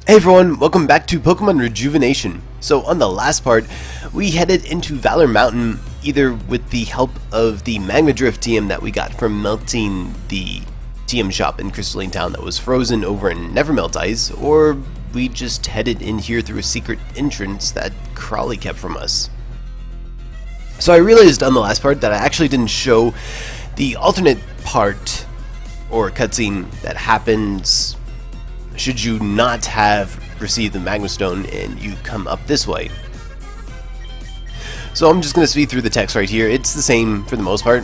Hey everyone, welcome back to Pokemon Rejuvenation. So on the last part, we headed into Valor Mountain either with the help of the Magma Drift TM that we got from melting the TM shop in Crystalline Town that was frozen over in Nevermelt Ice, or we just headed in here through a secret entrance that Crawley kept from us. So I realized on the last part that I actually didn't show the alternate part or cutscene that happens should you not have received the Magma Stone and you come up this way. So I'm just going to speed through the text right here. It's the same for the most part.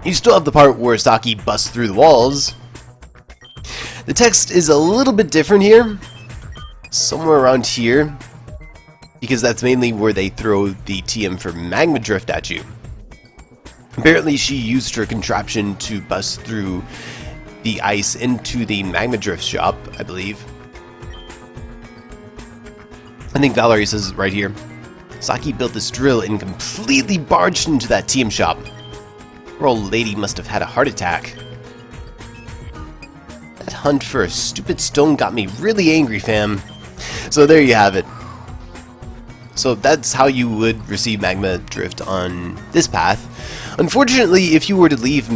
You still have the part where Saki busts through the walls. The text is a little bit different here, somewhere around here, because that's mainly where they throw the TM for Magma Drift at you. Apparently she used her contraption to bust through the ice into the Magma Drift shop, I believe. I think Valerie says it right here. Saki built this drill and completely barged into that TM shop. Poor old lady must have had a heart attack. That hunt for a stupid stone got me really angry, fam. So there you have it. So that's how you would receive Magma Drift on this path. Unfortunately, if you were to leave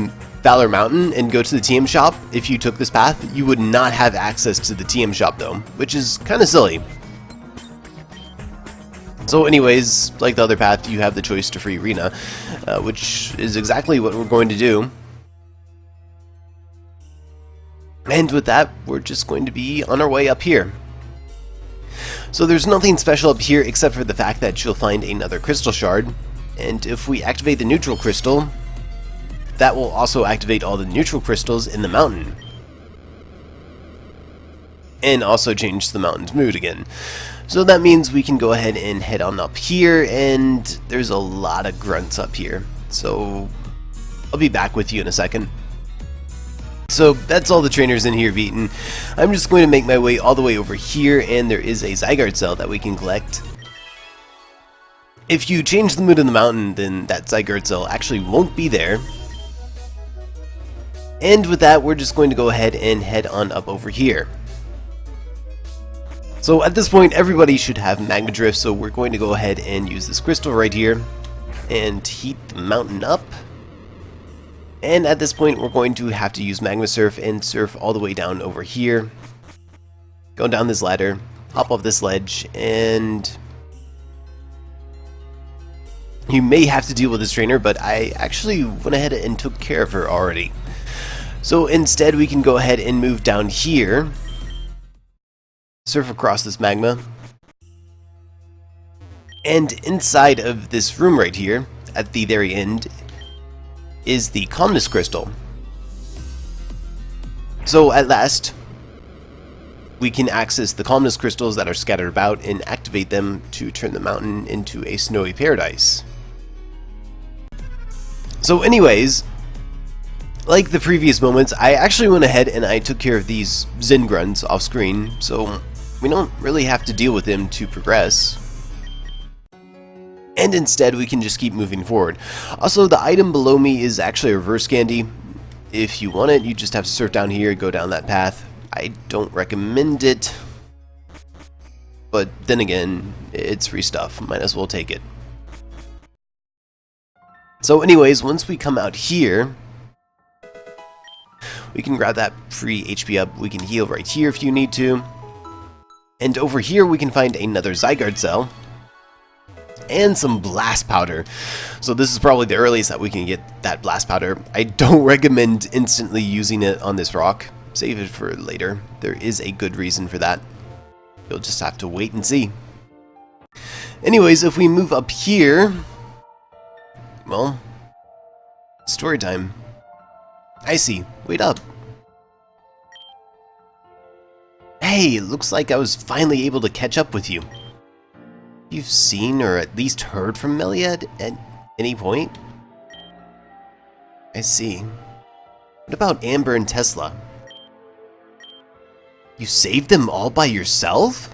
Valor Mountain and go to the TM shop, if you took this path, you would not have access to the TM shop though, which is kind of silly. So anyways, like the other path, you have the choice to free arena, which is exactly what we're going to do. And with that, we're just going to be on our way up here. So there's nothing special up here except for the fact that you'll find another crystal shard, and if we activate the neutral crystal, that will also activate all the neutral crystals in the mountain. And also change the mountain's mood again. So that means we can go ahead and head on up here, and there's a lot of grunts up here. So I'll be back with you in a second. So that's all the trainers in here beaten. I'm just going to make my way all the way over here, and there is a Zygarde Cell that we can collect. If you change the mood in the mountain, then that Zygarde Cell actually won't be there. And with that, we're just going to go ahead and head on up over here. So at this point, everybody should have Magma Drift, so we're going to go ahead and use this crystal right here and heat the mountain up. And at this point, we're going to have to use Magma Surf and surf all the way down over here. Go down this ladder, hop off this ledge, and you may have to deal with this trainer, but I actually went ahead and took care of her already. So instead we can go ahead and move down here, surf across this magma, and inside of this room right here, at the very end, is the Calmness Crystal. So at last, we can access the Calmness Crystals that are scattered about and activate them to turn the mountain into a snowy paradise. So anyways, like the previous moments, I actually went ahead and I took care of these Zen grunts off screen, so we don't really have to deal with them to progress. And instead, we can just keep moving forward. Also, the item below me is actually a reverse candy. If you want it, you just have to surf down here, go down that path. I don't recommend it, but then again, it's free stuff. Might as well take it. So anyways, once we come out here, we can grab that free HP up. We can heal right here if you need to. And over here we can find another Zygarde Cell. And some Blast Powder. So this is probably the earliest that we can get that Blast Powder. I don't recommend instantly using it on this rock. Save it for later. There is a good reason for that. You'll just have to wait and see. Anyways, if we move up here, well, story time. I see. Wait up. Hey, looks like I was finally able to catch up with you. You've seen or at least heard from Melia at any point? I see. What about Amber and Tesla? You saved them all by yourself?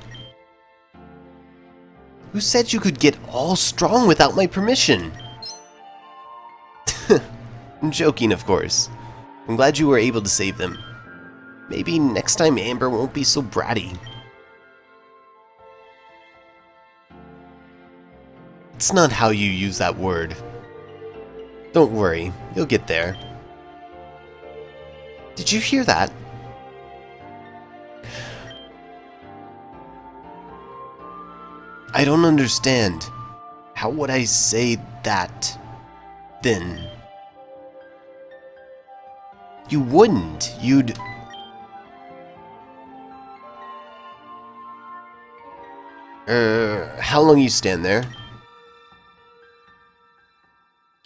Who said you could get all strong without my permission? I'm joking, of course. I'm glad you were able to save them. Maybe next time Amber won't be so bratty. It's not how you use that word. Don't worry, you'll get there. Did you hear that? I don't understand. How would I say that, then? You wouldn't. You'd... how long you stand there?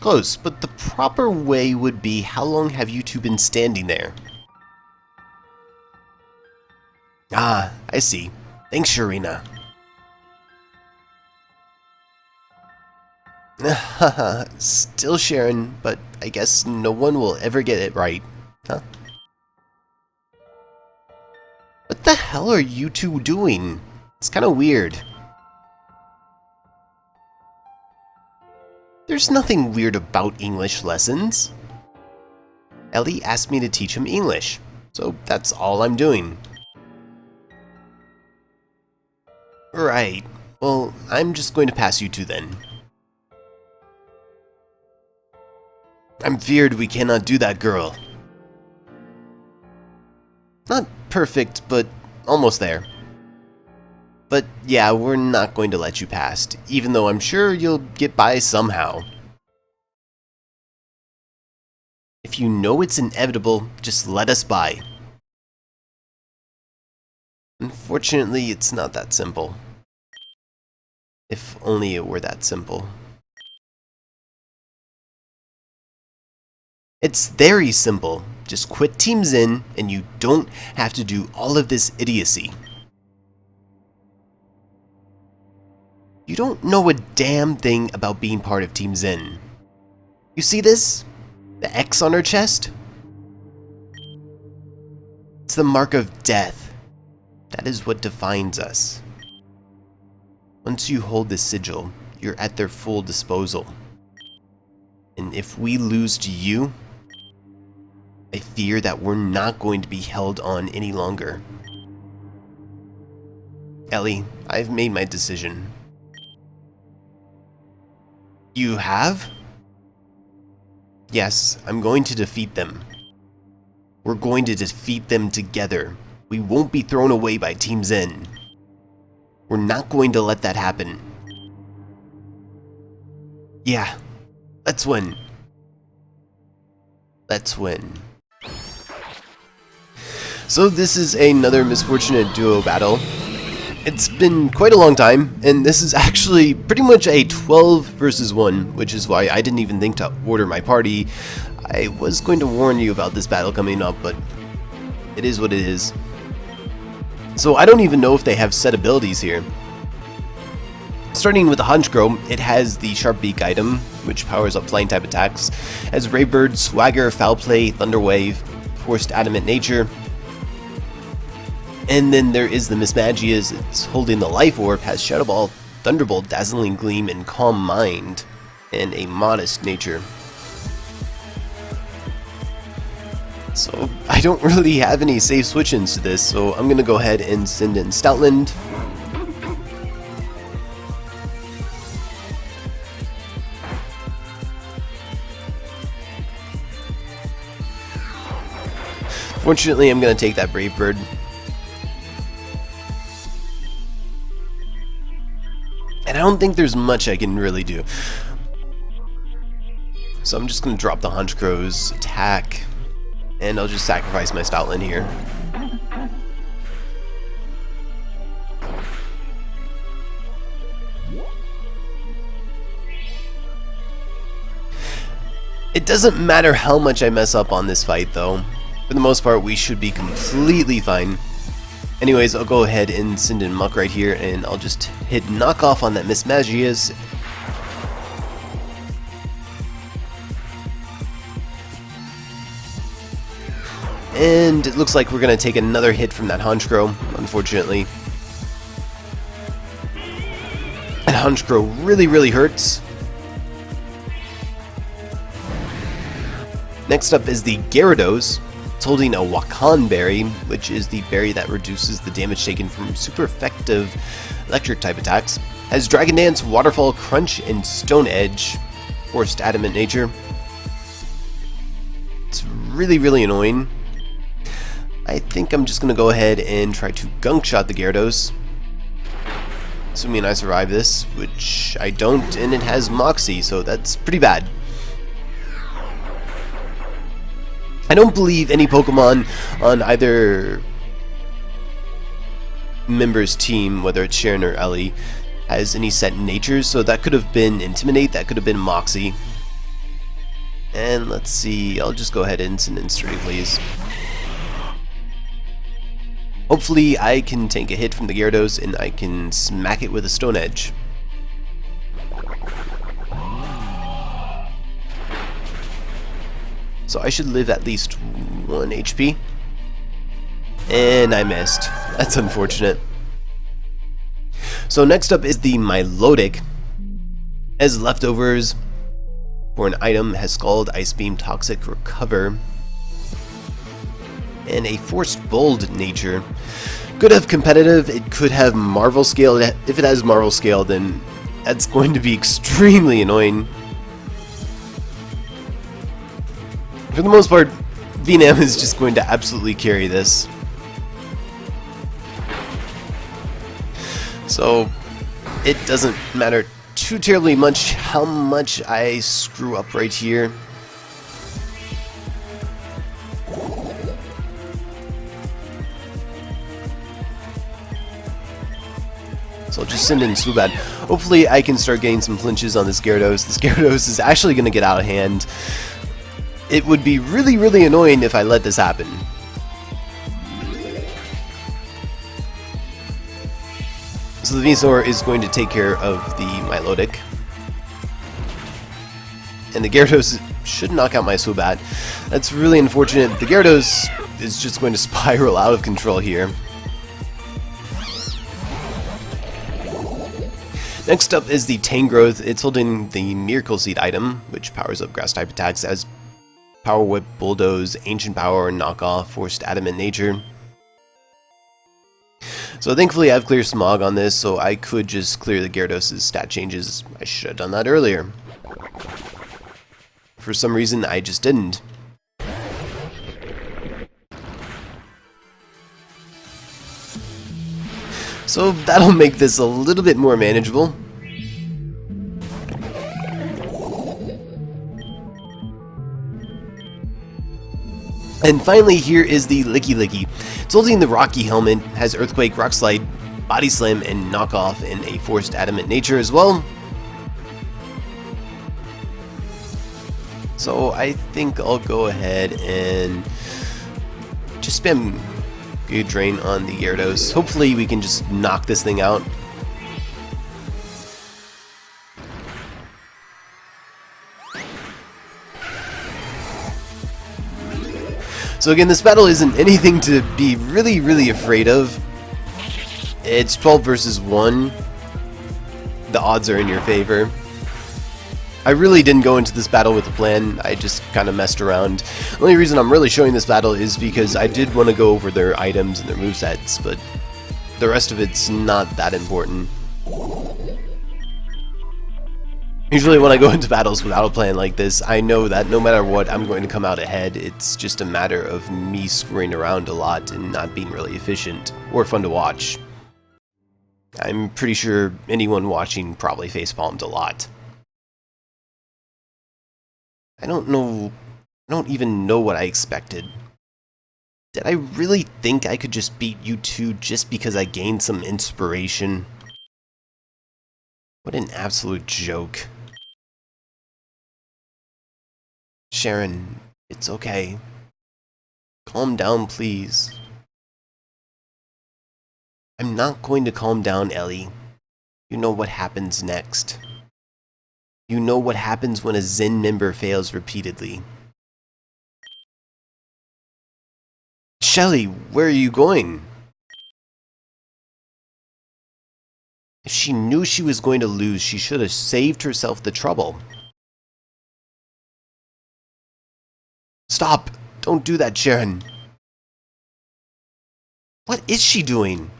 Close, but the proper way would be, how long have you two been standing there? Ah, I see. Thanks, Sharina. Haha, still Sharon, but I guess no one will ever get it right, huh? What the hell are you two doing? It's kinda weird. There's nothing weird about English lessons. Ellie asked me to teach him English, so that's all I'm doing. Right, well, I'm just going to pass you two then. I'm feared we cannot do that, girl. Not perfect, but almost there. But yeah, we're not going to let you past, even though I'm sure you'll get by somehow. If you know it's inevitable, just let us by. Unfortunately, it's not that simple. If only it were that simple. It's very simple. Just quit Team Zen, and you don't have to do all of this idiocy. You don't know a damn thing about being part of Team Zen. You see this? The X on her chest? It's the mark of death. That is what defines us. Once you hold this sigil, you're at their full disposal. And if we lose to you, I fear that we're not going to be held on any longer. Ellie, I've made my decision. You have? Yes, I'm going to defeat them. We're going to defeat them together. We won't be thrown away by Team Zen. We're not going to let that happen. Yeah, let's win. Let's win. So this is another misfortunate duo battle. It's been quite a long time, and this is actually pretty much a 12 versus 1, which is why I didn't even think to order my party. I was going to warn you about this battle coming up, but it is what it is. So I don't even know if they have set abilities here. Starting with the Honchkrow, it has the Sharp Beak item, which powers up flying type attacks, as Ray Bird, Swagger, Foul Play, Thunder Wave, Forced Adamant Nature. And then there is the Mismagius, it's holding the Life Orb, has Shadow Ball, Thunderbolt, Dazzling Gleam, and Calm Mind, and a Modest Nature. So I don't really have any safe switch-ins to this, so I'm going to go ahead and send in Stoutland. Fortunately, I'm going to take that Brave Bird. And I don't think there's much I can really do. So I'm just going to drop the Honchkrow's attack. And I'll just sacrifice my Stoutland here. It doesn't matter how much I mess up on this fight though. For the most part, we should be completely fine. Anyways, I'll go ahead and send in Muck right here, and I'll just hit knockoff on that Mismagius. And it looks like we're going to take another hit from that Honchkrow, unfortunately. That Honchkrow really hurts. Next up is the Gyarados. It's holding a Wacan berry, which is the berry that reduces the damage taken from super effective electric type attacks. Has Dragon Dance, Waterfall, Crunch, and Stone Edge. Forced Adamant Nature. It's really annoying. I think I'm just going to go ahead and try to Gunk Shot the Gyarados. Assuming I survive this, which I don't, and it has Moxie, so that's pretty bad. I don't believe any Pokemon on either member's team, whether it's Sharon or Ellie, has any set natures, so that could have been Intimidate, that could have been Moxie. And let's see, I'll just go ahead and send in Sturdy, please. Hopefully I can take a hit from the Gyarados and I can smack it with a Stone Edge. So I should live at least 1 HP. And I missed. That's unfortunate. So next up is the Milotic. As leftovers for an item, has Scald, Ice Beam, Toxic, Recover, and a Forced Bold nature. Could have competitive, it could have Marvel Scale. If it has Marvel Scale, then that's going to be extremely annoying. For the most part, VNAM is just going to absolutely carry this. So it doesn't matter too terribly much how much I screw up right here. So I'll just send in Swoobat. Hopefully I can start getting some flinches on this Gyarados. This Gyarados is actually going to get out of hand. It would be really annoying if I let this happen. So the Venusaur is going to take care of the Milotic. And the Gyarados should knock out my Swoobat. That's really unfortunate. The Gyarados is just going to spiral out of control here. Next up is the Tangrowth. It's holding the Miracle Seed item, which powers up grass type attacks as Power Whip, Bulldoze, Ancient Power, Knockoff, Forced Adamant Nature. So thankfully I have Clear Smog on this, so I could just clear the Gyarados' stat changes. I should have done that earlier. For some reason I just didn't. So that'll make this a little bit more manageable. And finally, here is the Lickilicky. It's holding the Rocky Helmet, has Earthquake, Rockslide, Body Slam, and Knockoff, and a Forced Adamant Nature as well. So I think I'll go ahead and just spam Good Drain on the Gyarados. Hopefully we can just knock this thing out. So again, this battle isn't anything to be really afraid of. It's 12 versus 1. The odds are in your favor. I really didn't go into this battle with a plan. I just kind of messed around. The only reason I'm really showing this battle is because I did want to go over their items and their movesets, but the rest of it's not that important. Usually when I go into battles without a plan like this, I know that no matter what, I'm going to come out ahead. It's just a matter of me screwing around a lot and not being really efficient or fun to watch. I'm pretty sure anyone watching probably facepalmed a lot. I don't even know what I expected. Did I really think I could just beat you two just because I gained some inspiration? What an absolute joke. Sharon, it's okay. Calm down, please. I'm not going to calm down, Ellie. You know what happens next. You know what happens when a Zen member fails repeatedly. Shelly, where are you going? If she knew she was going to lose, she should have saved herself the trouble. Stop! Don't do that, Sharon. What is she doing?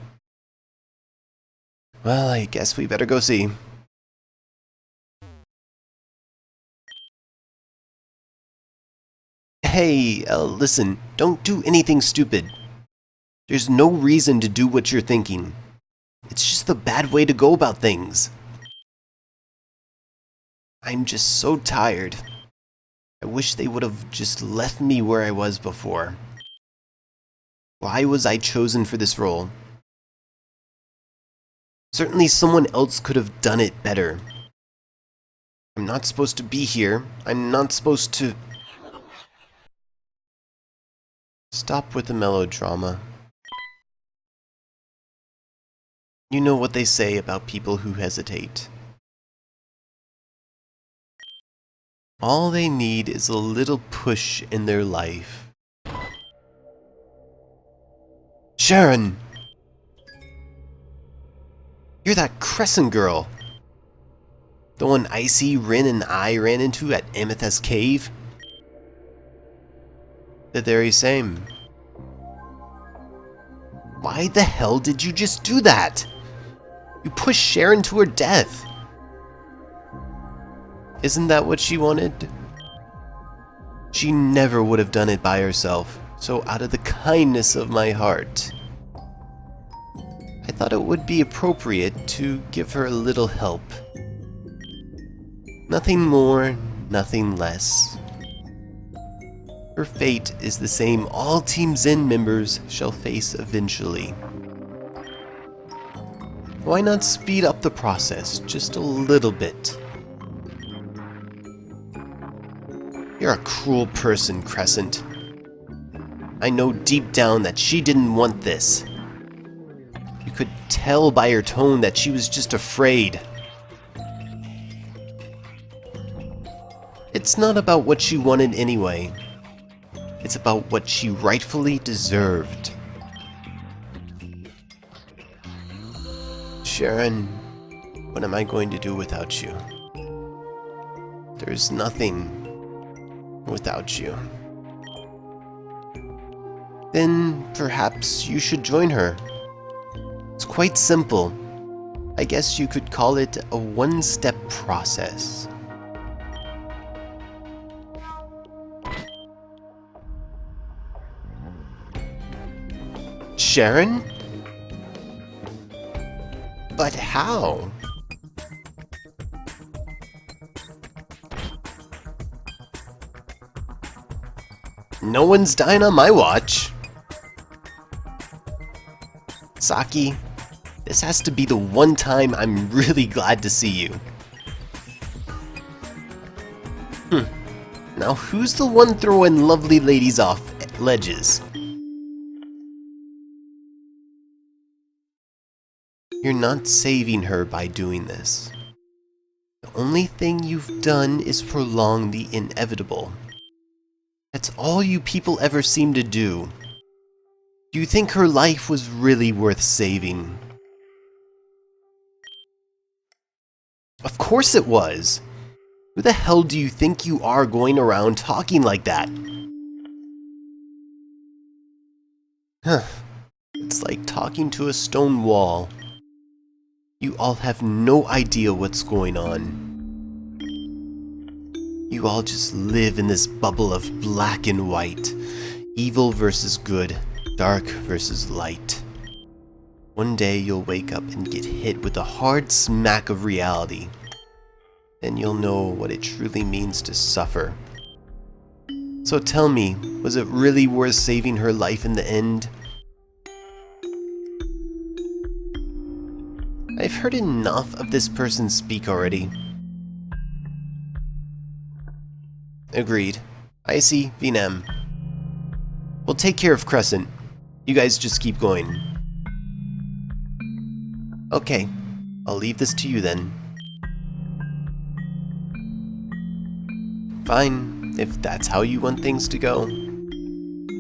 Well, I guess we better go see. Hey, listen, don't do anything stupid. There's no reason to do what you're thinking. It's just a bad way to go about things. I'm just so tired. I wish they would have just left me where I was before. Why was I chosen for this role? Certainly someone else could have done it better. I'm not supposed to be here. I'm not supposed to... Stop with the melodrama. You know what they say about people who hesitate. All they need is a little push in their life. Sharon! You're that Crescent girl! The one Icy, Rin, and I ran into at Amethyst Cave? The very same. Why the hell did you just do that? You pushed Sharon to her death. Isn't that what she wanted? She never would have done it by herself, so out of the kindness of my heart, I thought it would be appropriate to give her a little help. Nothing more, nothing less. Her fate is the same all Team Zen members shall face eventually. Why not speed up the process just a little bit? You're a cruel person, Crescent. I know deep down that she didn't want this. You could tell by her tone that she was just afraid. It's not about what she wanted anyway. It's about what she rightfully deserved. Sharon, what am I going to do without you? There's nothing without you. Then perhaps you should join her. It's quite simple. I guess you could call it a one-step process. Sharon? But how? No one's dying on my watch. Saki, this has to be the one time I'm really glad to see you. Now who's the one throwing lovely ladies off ledges? You're not saving her by doing this. The only thing you've done is prolong the inevitable. That's all you people ever seem to do. Do you think her life was really worth saving? Of course it was! Who the hell do you think you are going around talking like that? Huh. It's like talking to a stone wall. You all have no idea what's going on. You all just live in this bubble of black and white. Evil versus good. Dark versus light. One day you'll wake up and get hit with a hard smack of reality. Then you'll know what it truly means to suffer. So tell me, was it really worth saving her life in the end? I've heard enough of this person speak already. Agreed. Icy, Vnem. We'll take care of Crescent. You guys just keep going. Okay, I'll leave this to you then. Fine, if that's how you want things to go.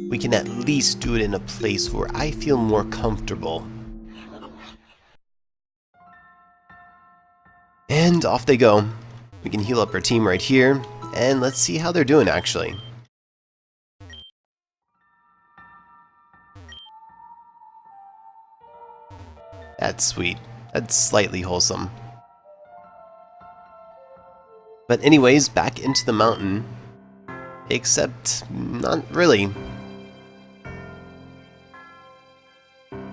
We can at least do it in a place where I feel more comfortable. And off they go. We can heal up our team right here, and let's see how they're doing actually. That's sweet. That's slightly wholesome. But anyways, back into the mountain. Except, not really.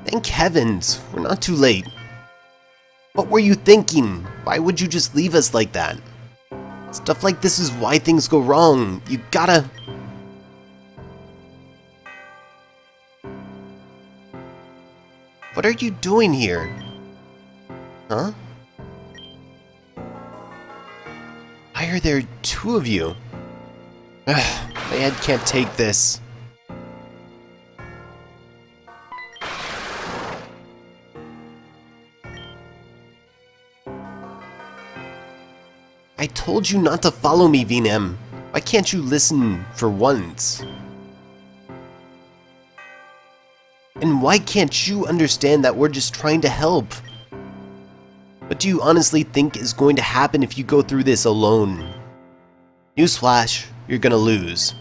Thank heavens, we're not too late. What were you thinking? Why would you just leave us like that? Stuff like this is why things go wrong. You gotta... What are you doing here? Huh? Why are there two of you? Ugh, my head can't take this. I told you not to follow me, VNM. Why can't you listen for once? And why can't you understand that we're just trying to help? What do you honestly think is going to happen if you go through this alone? Newsflash, you're gonna lose.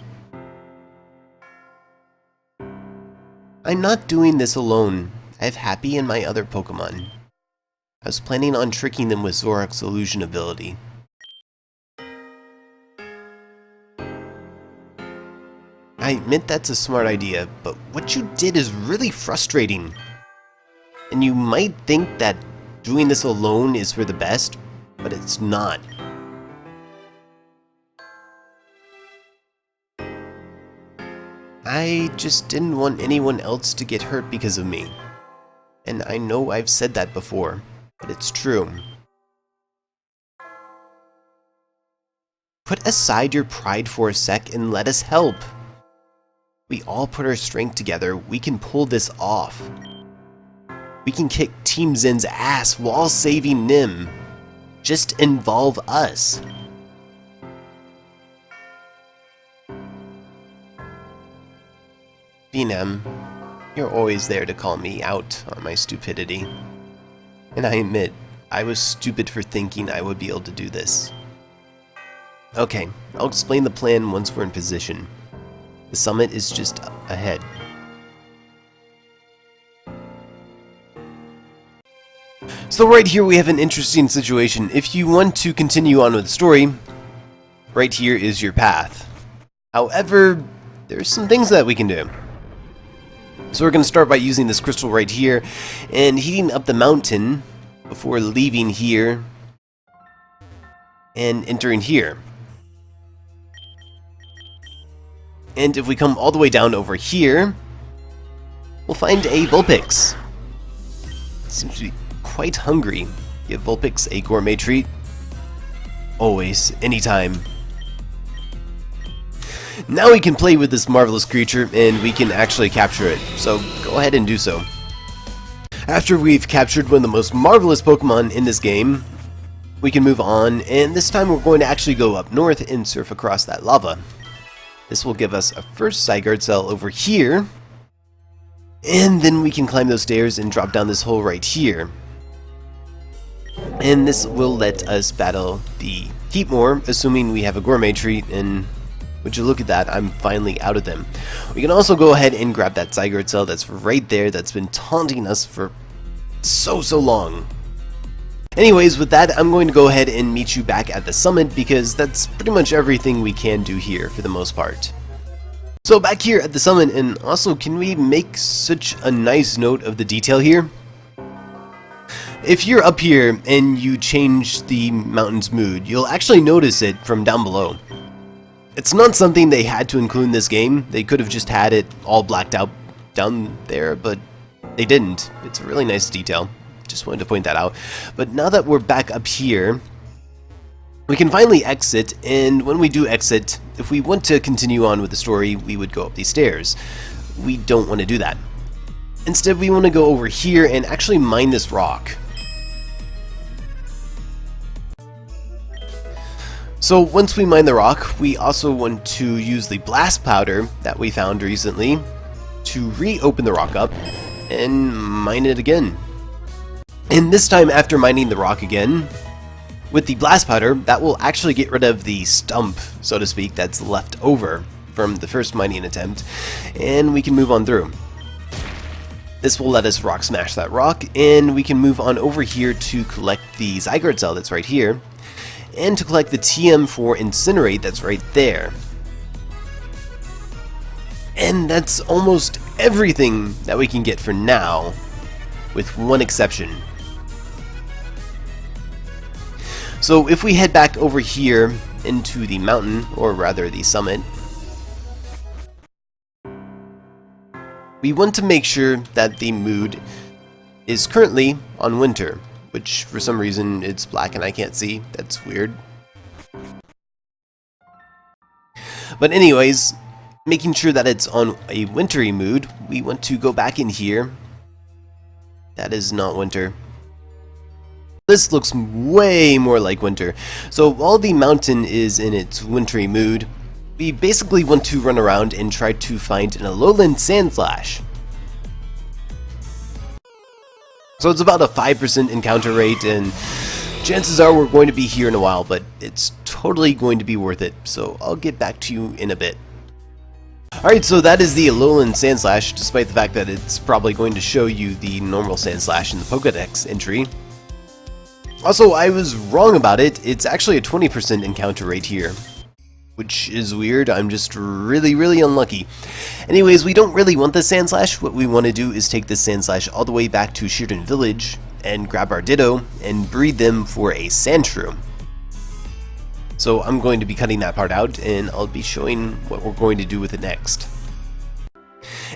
I'm not doing this alone. I have Happy and my other Pokemon. I was planning on tricking them with Zoroark's illusion ability. I admit that's a smart idea, but what you did is really frustrating. And you might think that doing this alone is for the best, but it's not. I just didn't want anyone else to get hurt because of me. And I know I've said that before, but it's true. Put aside your pride for a sec and let us help. We all put our strength together, we can pull this off. We can kick Team Zen's ass while saving Nim. Just involve us. VNM, you're always there to call me out on my stupidity. And I admit, I was stupid for thinking I would be able to do this. Okay, I'll explain the plan once we're in position. The summit is just ahead. So right here we have an interesting situation. If you want to continue on with the story, right here is your path. However, there's some things that we can do. So we're going to start by using this crystal right here and heating up the mountain before leaving here and entering here. And if we come all the way down over here, we'll find a Vulpix. Seems to be quite hungry. Give Vulpix a gourmet treat. Always, anytime. Now we can play with this marvelous creature and we can actually capture it. So go ahead and do so. After we've captured one of the most marvelous Pokemon in this game, we can move on, and this time we're going to actually go up north and surf across that lava. This will give us a first Zygarde Cell over here, and then we can climb those stairs and drop down this hole right here. And this will let us battle the Heatmore, assuming we have a gourmet treat, and would you look at that, I'm finally out of them. We can also go ahead and grab that Zygarde Cell that's right there, that's been taunting us for so long. Anyways, with that, I'm going to go ahead and meet you back at the summit because that's pretty much everything we can do here for the most part. So back here at the summit, and also can we make such a nice note of the detail here? If you're up here and you change the mountain's mood, you'll actually notice it from down below. It's not something they had to include in this game. They could have just had it all blacked out down there, but they didn't. It's a really nice detail. Just wanted to point that out. But now that we're back up here, we can finally exit, and when we do exit, if we want to continue on with the story, we would go up these stairs. We don't want to do that. Instead, we want to go over here and actually mine this rock. So once we mine the rock, we also want to use the blast powder that we found recently to reopen the rock up and mine it again. And this time, after mining the rock again, with the blast powder, that will actually get rid of the stump, so to speak, that's left over from the first mining attempt, and we can move on through. This will let us rock smash that rock, and we can move on over here to collect the Zygarde Cell that's right here, and to collect the TM for Incinerate that's right there. And that's almost everything that we can get for now, with one exception. So if we head back over here into the mountain, or rather the summit, we want to make sure that the mood is currently on winter, which for some reason it's black and I can't see. That's weird. But anyways, making sure that it's on a wintry mood, we want to go back in here. That is not winter. This looks way more like winter. So while the mountain is in its wintry mood, we basically want to run around and try to find an Alolan Sandslash. So it's about a 5% encounter rate, and chances are we're going to be here in a while, but it's totally going to be worth it, so I'll get back to you in a bit. Alright, so that is the Alolan Sandslash, despite the fact that it's probably going to show you the normal Sandslash in the Pokédex entry. Also, I was wrong about it. It's actually a 20% encounter rate here, which is weird. I'm just really unlucky. Anyways, we don't really want the Sandslash. What we want to do is take this Sandslash all the way back to Sharon Village and grab our Ditto and breed them for a Sandshrew. So I'm going to be cutting that part out, and I'll be showing what we're going to do with it next.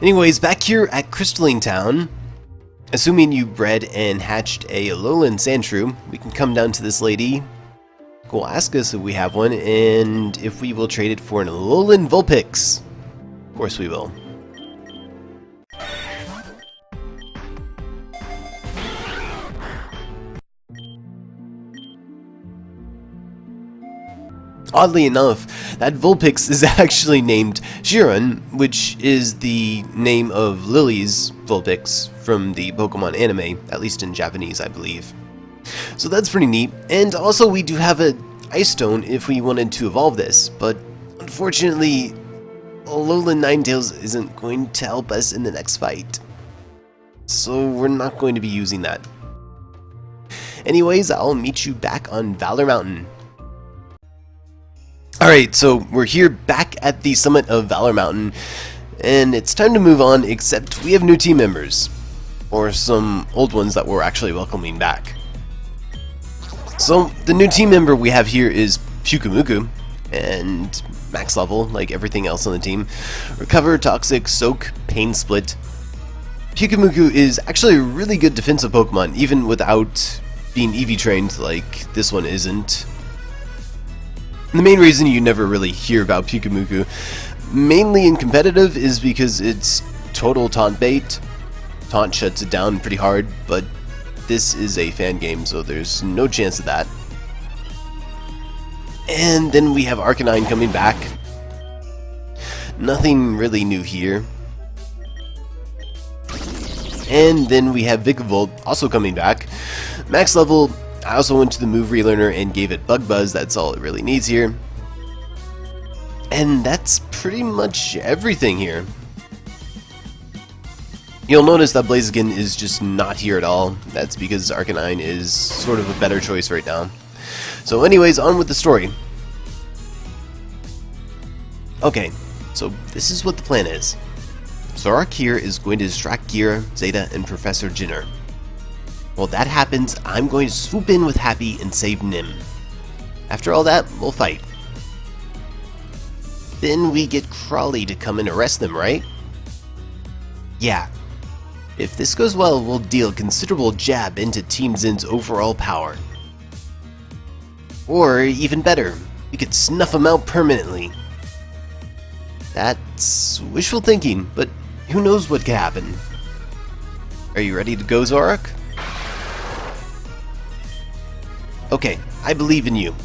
Anyways, back here at Crystalline Town, assuming you bred and hatched a Alolan Sandshrew, we can come down to this lady. We'll ask us if we have one, and if we will trade it for an Alolan Vulpix. Of course we will. Oddly enough, that Vulpix is actually named Sharon, which is the name of Lily's Vulpix from the Pokemon anime, at least in Japanese, I believe. So that's pretty neat, and also we do have an Ice Stone if we wanted to evolve this, but unfortunately, Alolan Ninetales isn't going to help us in the next fight. So we're not going to be using that. Anyways, I'll meet you back on Valor Mountain. Alright, so we're here back at the summit of Valor Mountain, and it's time to move on, except we have new team members. Or some old ones that we're actually welcoming back. So, the new team member we have here is Pyukumuku, and max level, like everything else on the team. Recover, Toxic, Soak, Pain Split. Pyukumuku is actually a really good defensive Pokemon, even without being EV trained like this one isn't. The main reason you never really hear about Pyukumuku, mainly in competitive, is because it's total taunt bait. Taunt shuts it down pretty hard, but this is a fan game, so there's no chance of that. And then we have Arcanine coming back. Nothing really new here. And then we have Vikavolt also coming back. Max level. I also went to the move relearner and gave it Bug Buzz. That's all it really needs here. And that's pretty much everything here. You'll notice that Blaziken is just not here at all. That's because Arcanine is sort of a better choice right now. So anyways, on with the story. Okay, so this is what the plan is. Zoroark here is going to distract Geara, Zetta, and Professor Jinner. While that happens, I'm going to swoop in with Happy and save Nim. After all that, we'll fight. Then we get Crawly to come and arrest them, right? Yeah. If this goes well, we'll deal considerable jab into Team Zin's overall power. Or, even better, we could snuff them out permanently. That's wishful thinking, but who knows what could happen. Are you ready to go, Zoroark? Okay, I believe in you.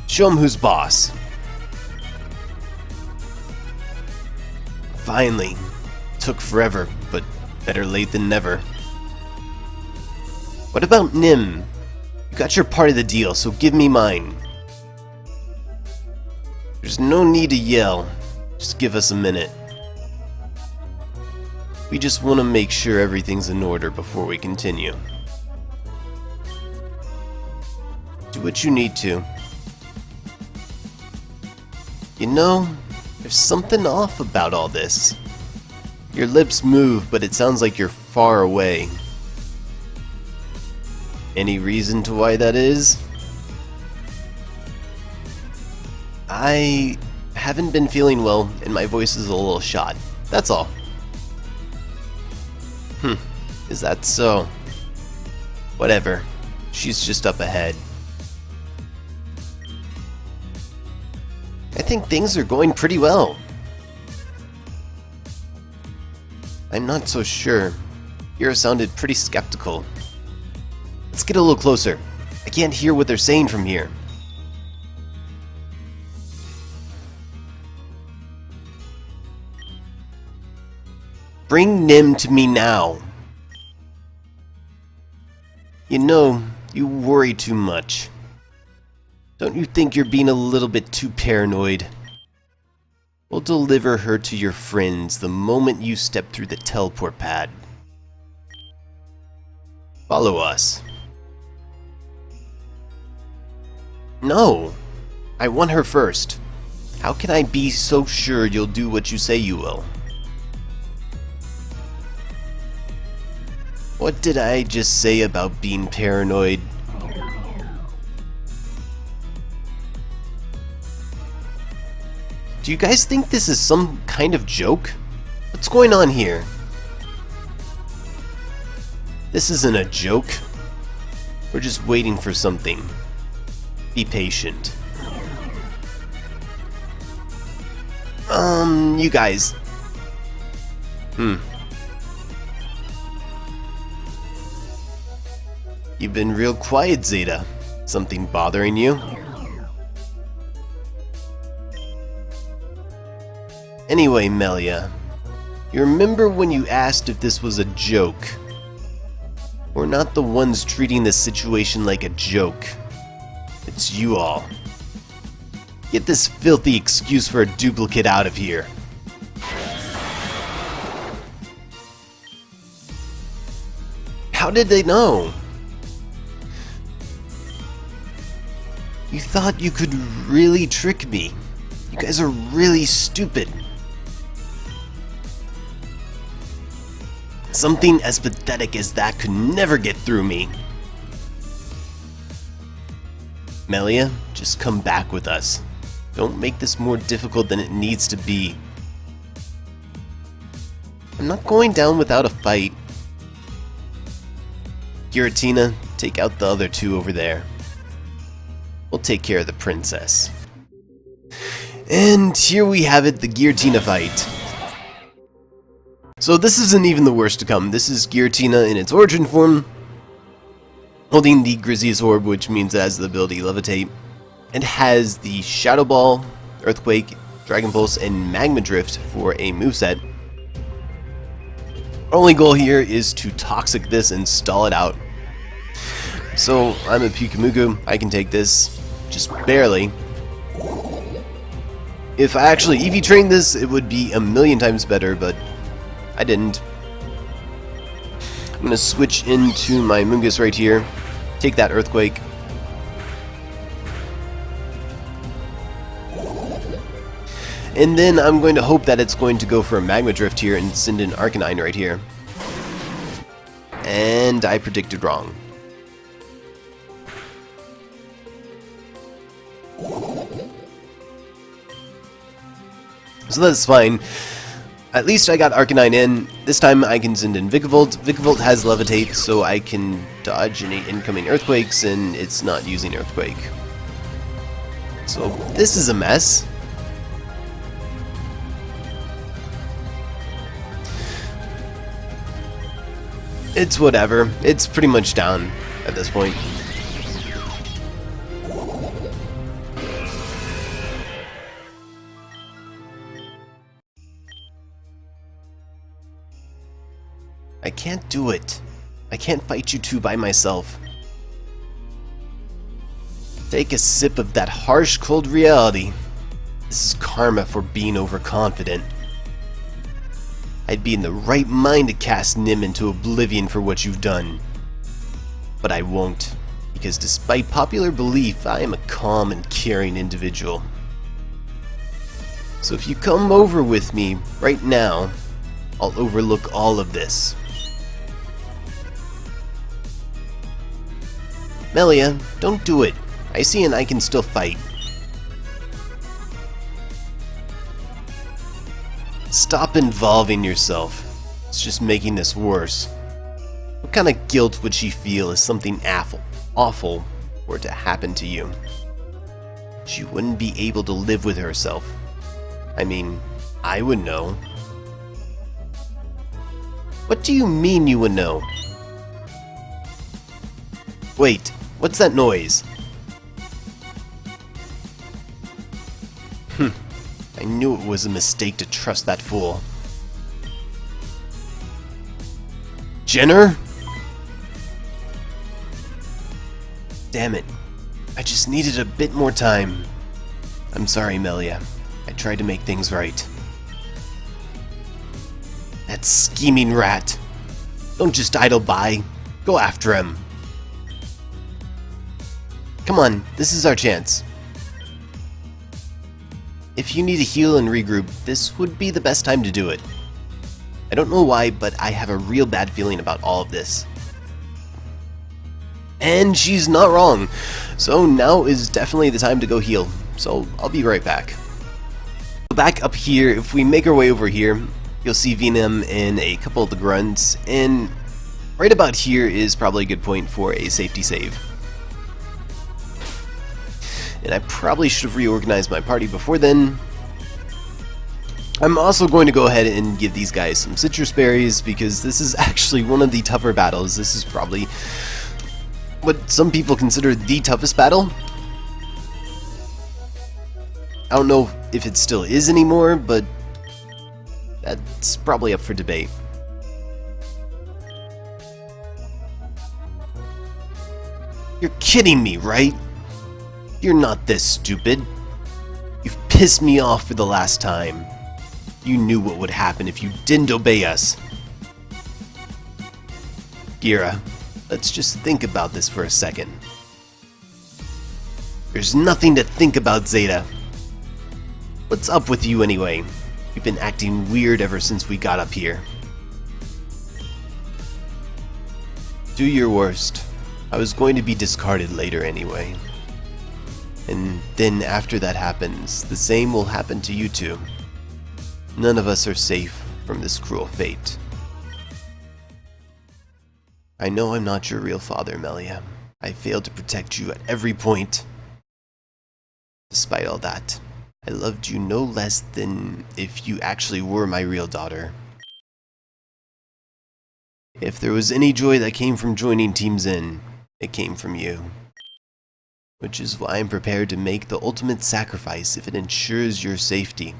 Show him who's boss. Finally. Took forever, but better late than never. What about Nim? You got your part of the deal, so give me mine. There's no need to yell. Just give us a minute. We just want to make sure everything's in order before we continue. Do what you need to. You know, there's something off about all this. Your lips move, but it sounds like you're far away. Any reason to why that is? I haven't been feeling well, and my voice is a little shot. That's all. Is that so? Whatever. She's just up ahead. I think things are going pretty well. I'm not so sure. Geara sounded pretty skeptical. Let's get a little closer. I can't hear what they're saying from here. Bring Nim to me now. You know, you worry too much. Don't you think you're being a little bit too paranoid? We'll deliver her to your friends the moment you step through the teleport pad. Follow us. No! I want her first. How can I be so sure you'll do what you say you will? What did I just say about being paranoid? Do you guys think this is some kind of joke? What's going on here? This isn't a joke. We're just waiting for something. Be patient. You guys. You've been real quiet, Zetta. Something bothering you? Anyway, Melia, you remember when you asked if this was a joke? We're not the ones treating this situation like a joke. It's you all. Get this filthy excuse for a duplicate out of here. How did they know? You thought you could really trick me. You guys are really stupid. Something as pathetic as that could never get through me. Melia, just come back with us. Don't make this more difficult than it needs to be. I'm not going down without a fight. Giratina, take out the other two over there. We'll take care of the princess. And here we have it, the Giratina fight. So this isn't even the worst to come. This is Giratina in its origin form, holding the Grizzius Orb, which means it has the ability Levitate, and has the Shadow Ball, Earthquake, Dragon Pulse, and Magma Drift for a moveset. Our only goal here is to Toxic this and stall it out. So I'm a Pikamuku, I can take this, just barely. If I actually EV trained this, it would be a million times better, but I didn't. I'm going to switch into my Mungus right here, take that Earthquake. And then I'm going to hope that it's going to go for a Magma Drift here and send an Arcanine right here. And I predicted wrong. So that's fine. At least I got Arcanine in. This time I can send in Vikavolt. Vikavolt has Levitate, so I can dodge any incoming Earthquakes, and it's not using Earthquake. So this is a mess. It's whatever. It's pretty much down at this point. I can't do it. I can't fight you two by myself. Take a sip of that harsh, cold reality. This is karma for being overconfident. I'd be in the right mind to cast Nim into oblivion for what you've done. But I won't, because despite popular belief, I am a calm and caring individual. So if you come over with me right now, I'll overlook all of this. Melia, don't do it. Icy and I can still fight. Stop involving yourself. It's just making this worse. What kind of guilt would she feel if something awful were to happen to you? She wouldn't be able to live with herself. I mean, I would know. What do you mean you would know? Wait, what's that noise? I knew it was a mistake to trust that fool. Jenner? Damn it. I just needed a bit more time. I'm sorry, Melia. I tried to make things right. That scheming rat. Don't just idle by. Go after him. Come on, this is our chance. If you need to heal and regroup, this would be the best time to do it. I don't know why, but I have a real bad feeling about all of this. And she's not wrong. So now is definitely the time to go heal. So I'll be right back. Back up here, if we make our way over here, you'll see Venom and a couple of the grunts, and right about here is probably a good point for a safety save. And I probably should have reorganized my party before then. I'm also going to go ahead and give these guys some citrus berries, because this is actually one of the tougher battles. This is probably what some people consider the toughest battle. I don't know if it still is anymore, but that's probably up for debate. You're kidding me, right? You're not this stupid. You've pissed me off for the last time. You knew what would happen if you didn't obey us. Geara, let's just think about this for a second. There's nothing to think about, Zetta. What's up with you anyway? You've been acting weird ever since we got up here. Do your worst. I was going to be discarded later anyway. And then after that happens, the same will happen to you two. None of us are safe from this cruel fate. I know I'm not your real father, Melia. I failed to protect you at every point. Despite all that, I loved you no less than if you actually were my real daughter. If there was any joy that came from joining Team Zen, it came from you. Which is why I'm prepared to make the ultimate sacrifice if it ensures your safety.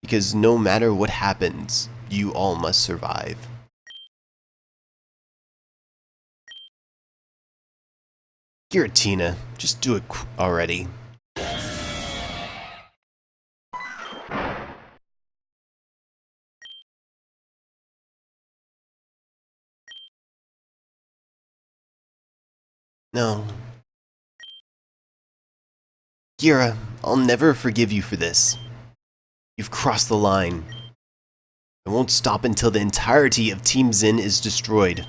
Because no matter what happens, you all must survive. Giratina, just do it already. No. Geara, I'll never forgive you for this. You've crossed the line. I won't stop until the entirety of Team Zen is destroyed.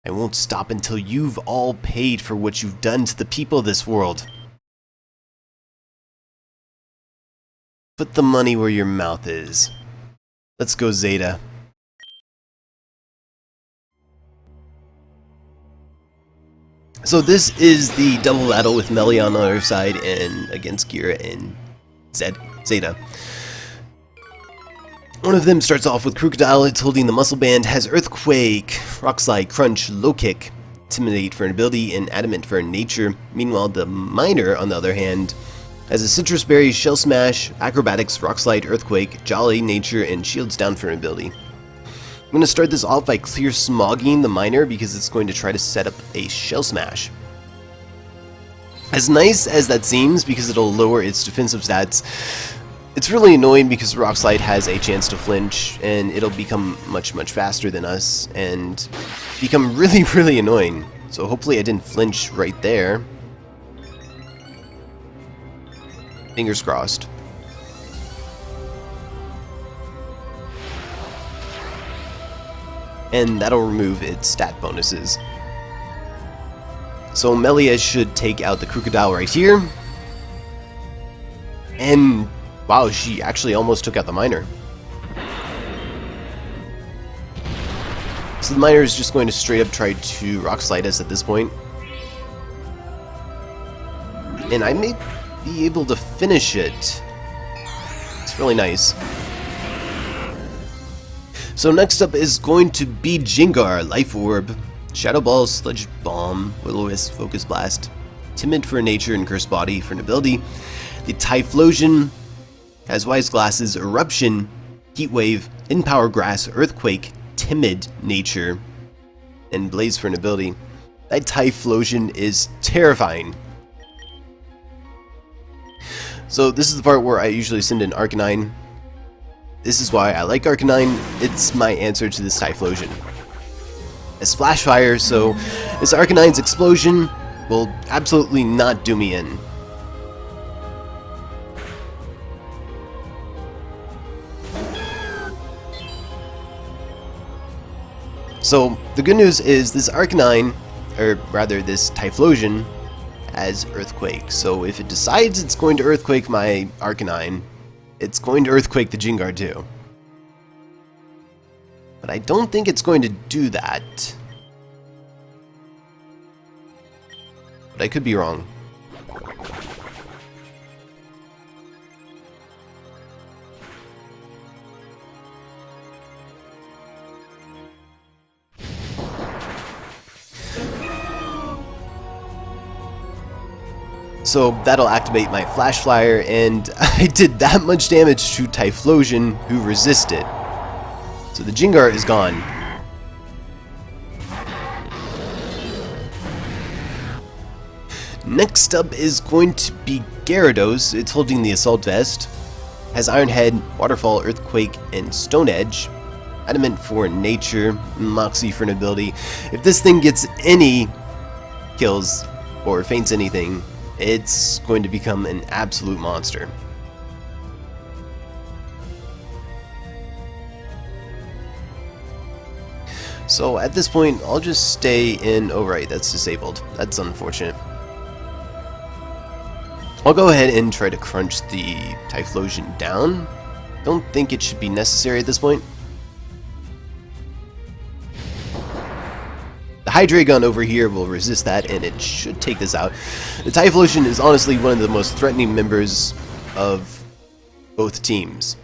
I won't stop until you've all paid for what you've done to the people of this world. Put the money where your mouth is. Let's go, Zetta. So this is the double battle with Melia on the other side and against Geara and Zetta. One of them starts off with Krookodile. It's holding the muscle band, has Earthquake, Rockslide, Crunch, Low Kick, Intimidate for an ability, and Adamant for nature. Meanwhile, the Miner, on the other hand, has a Citrus Berry, Shell Smash, Acrobatics, Rockslide, Earthquake, Jolly, Nature, and Shields down for an ability. I'm going to start this off by clear smogging the Miner because it's going to try to set up a Shell Smash. As nice as that seems, because it'll lower its defensive stats, It's really annoying because Rockslide has a chance to flinch, and it'll become much faster than us, and become really annoying. So hopefully I didn't flinch right there. Fingers crossed. And that'll remove its stat bonuses. So Melia should take out the Krookodile right here. And wow, she actually almost took out the Miner. So the Miner is just going to straight up try to Rockslide us at this point. And I may be able to finish it. It's really nice. So next up is going to be Jingar, Life Orb, Shadow Ball, Sludge Bomb, Will-O-Wisp, Focus Blast, Timid for nature and Curse Body for an ability. The Typhlosion has Wise Glasses, Eruption, Heat Wave, Hidden Power Grass, Earthquake, Timid nature, and Blaze for an ability. That Typhlosion is terrifying. So this is the part where I usually send in Arcanine. This is why I like Arcanine. It's my answer to this Typhlosion. A Splash Fire, so this Arcanine's explosion will absolutely not do me in. So the good news is this Arcanine, or rather this Typhlosion, has Earthquake. So if it decides it's going to Earthquake my Arcanine, it's going to Earthquake the Jingar too. But I don't think it's going to do that. But I could be wrong. So that'll activate my Flash Flyer, and I did that much damage to Typhlosion, who resisted. So the Jingar is gone. Next up is going to be Gyarados. It's holding the Assault Vest. Has Iron Head, Waterfall, Earthquake, and Stone Edge. Adamant for nature, Moxie for an ability. If this thing gets any kills or feints anything, it's going to become an absolute monster. So at this point, I'll just stay in... Oh right, that's disabled. That's unfortunate. I'll go ahead and try to crunch the Typhlosion down. Don't think it should be necessary at this point. The Hydreigon over here will resist that, and it should take this out. The Typhlosion is honestly one of the most threatening members of both teams.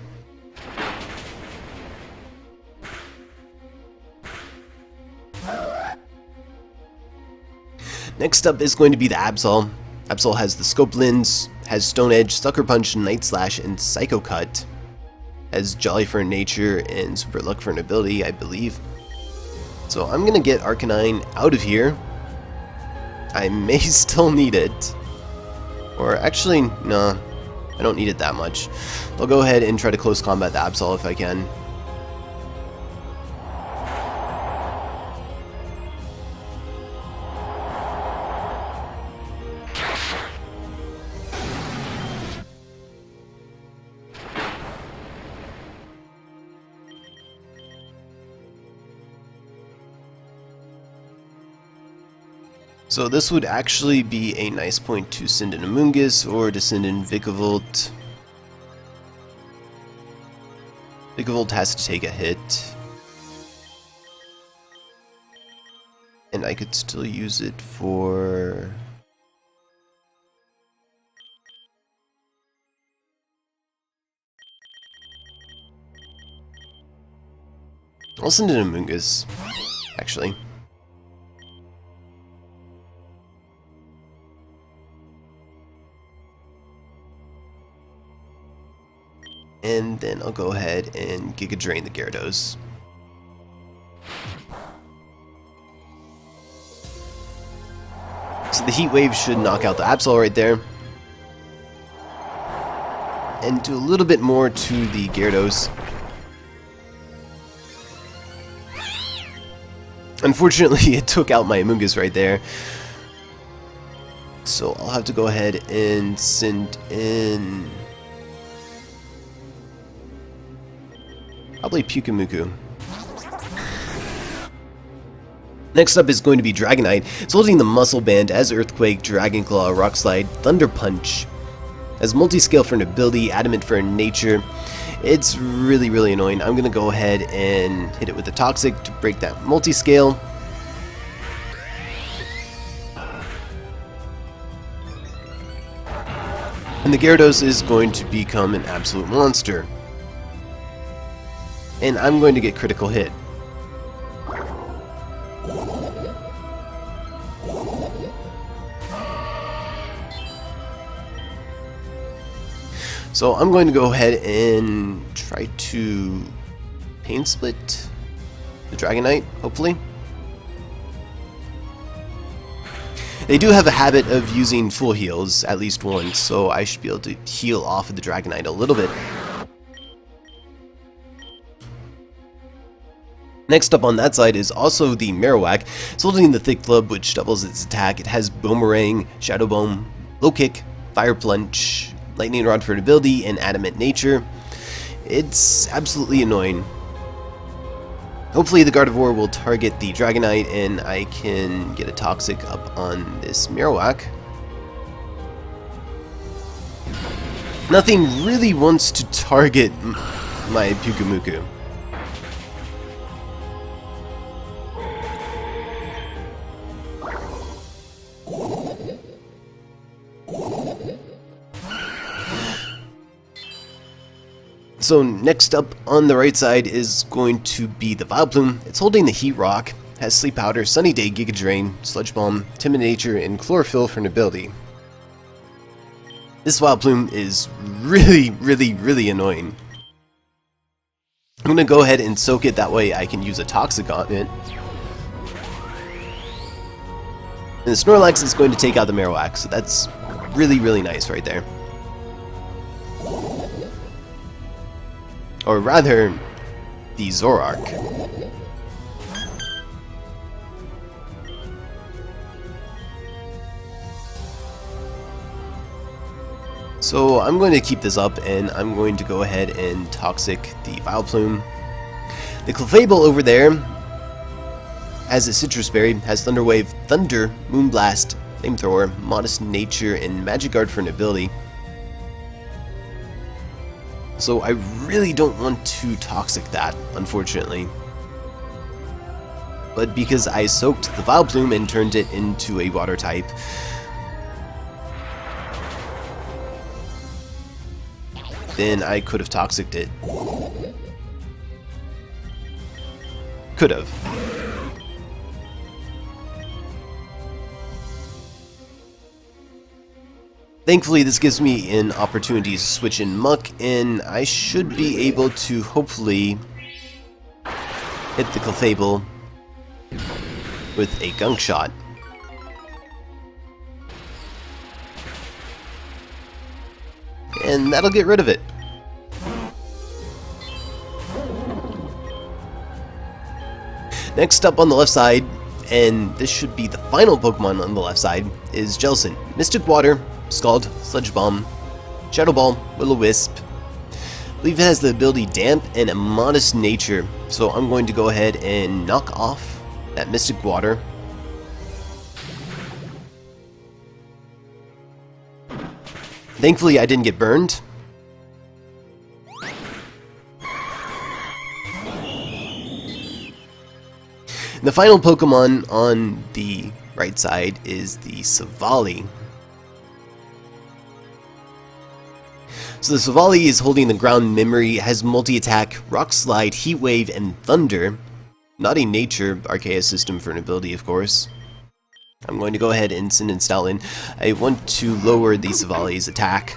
Next up is going to be the Absol. Absol has the Scope Lens, has Stone Edge, Sucker Punch, Night Slash, and Psycho Cut. Has Jolly for nature and Super Luck for an ability, I believe. So I'm gonna get Arcanine out of here. I may still need it. Or actually, no, I don't need it that much. I'll go ahead and try to close combat the Absol if I can. So this would actually be a nice point to send in Amoonguss or to send in Vikavolt. Vikavolt has to take a hit. And I could still use it for... I'll send in Amoonguss, actually. And then I'll go ahead and Giga Drain the Gyarados. So the Heat Wave should knock out the Absol right there. and do a little bit more to the Gyarados. Unfortunately, it took out my Amoonguss right there. So I'll have to go ahead and send in probably Pyukumuku. Next up is going to be Dragonite. It's holding the Muscle Band as Earthquake, Dragon Claw, Rock Slide, Thunder Punch. As Multiscale for an ability, Adamant for nature. It's really, really annoying. I'm going to go ahead and hit it with the Toxic to break that Multiscale. And the Gyarados is going to become an absolute monster. And I'm going to get critical hit. So I'm going to go ahead and try to Pain Split the Dragonite, hopefully. They do have a habit of using full heals at least once, so I should be able to heal off of the Dragonite a little bit. Next up on that side is also the Marowak. It's holding the Thick Club, which doubles its attack. It has Boomerang, Shadow Bomb, Low Kick, Fire Plunge, Lightning Rod for an ability, and Adamant Nature. It's absolutely annoying. Hopefully the Gardevoir will target the Dragonite and I can get a Toxic up on this Marowak. Nothing really wants to target my Pyukumuku. So next up on the right side is going to be the Vileplume. It's holding the Heat Rock, has Sleep Powder, Sunny Day, Giga Drain, Sludge Bomb, Intimidate, and Chlorophyll for an ability. This Vileplume is really, really, really annoying. I'm going to go ahead and soak it, that way I can use a Toxic on it. And the Snorlax is going to take out the Marowak, so that's really, really nice right there. Or rather, the Zoroark. So I'm going to keep this up and I'm going to go ahead and Toxic the Vileplume. The Clefable over there has a Citrus Berry, has Thunder Wave, Thunder, Moonblast, Flamethrower, Modest Nature, and Magic Guard for an ability. So I really don't want to Toxic that, unfortunately. But because I soaked the Vileplume and turned it into a water type, then I could have Toxiced it. Could have. Thankfully, this gives me an opportunity to switch in Muck, and I should be able to hopefully hit the Clefable with a Gunk Shot. And that'll get rid of it. Next up on the left side, and this should be the final Pokemon on the left side, is Jellicent. Mystic Water, Scald, Sludge Bomb, Shadow Ball, Will-O-Wisp. I believe it has the ability Damp and a Modest Nature, so I'm going to go ahead and knock off that Mystic Water. Thankfully I didn't get burned. And the final Pokemon on the right side is the Savali. So the Savali is holding the Ground Memory, has multi-attack, Rock Slide, Heat Wave, and Thunder. Not a Nature Archaea system for an ability, of course. I'm going to go ahead and send in Stoutland. I want to lower the Savali's attack.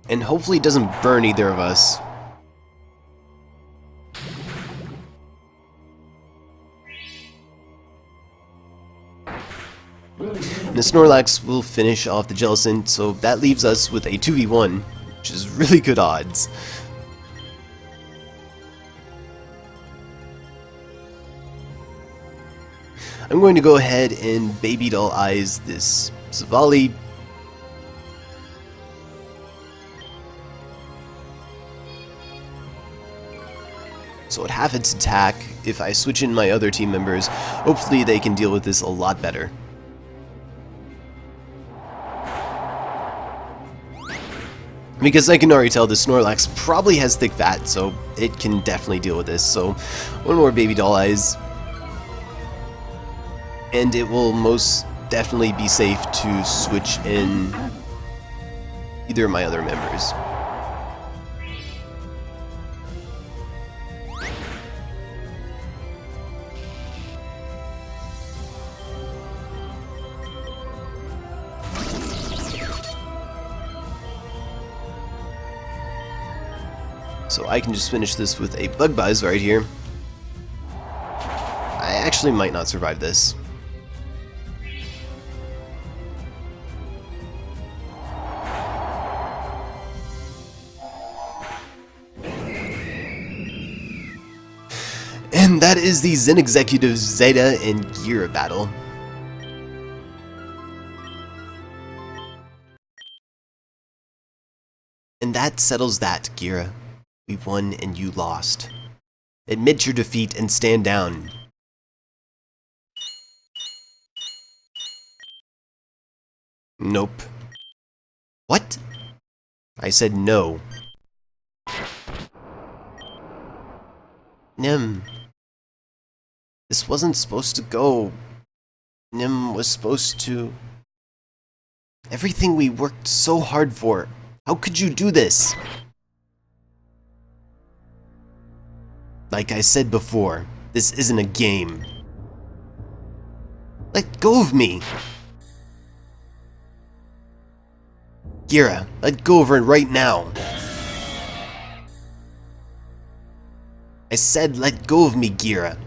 And hopefully it doesn't burn either of us. the Snorlax will finish off the Jellicent, so that leaves us with a 2v1, which is really good odds. I'm going to go ahead and Baby Doll Eyes this Savali. So at half its attack, if I switch in my other team members, hopefully they can deal with this a lot better. Because I can already tell the Snorlax probably has thick fat, so it can definitely deal with this. So one more Baby Doll Eyes, and it will most definitely be safe to switch in either of my other members. So I can just finish this with a Bug Buzz right here. I actually might not survive this. And that is the Zen Executive Zetta and Geara battle. And that settles that, Geara. We won and you lost. Admit your defeat and stand down. Nope. What? I said no. Nim. This wasn't supposed to go. Nim was supposed to... Everything we worked so hard for. How could you do this? Like I said before, this isn't a game. Let go of me! Geara, let go of her right now! I said let go of me, Geara.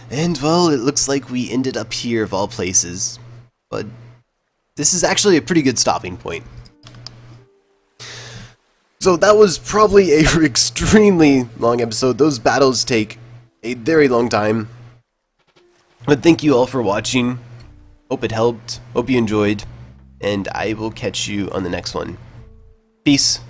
And well, it looks like we ended up here of all places, but this is actually a pretty good stopping point. So that was probably a extremely long episode. Those battles take a very long time. But thank you all for watching. Hope it helped, hope you enjoyed, and I will catch you on the next one. Peace.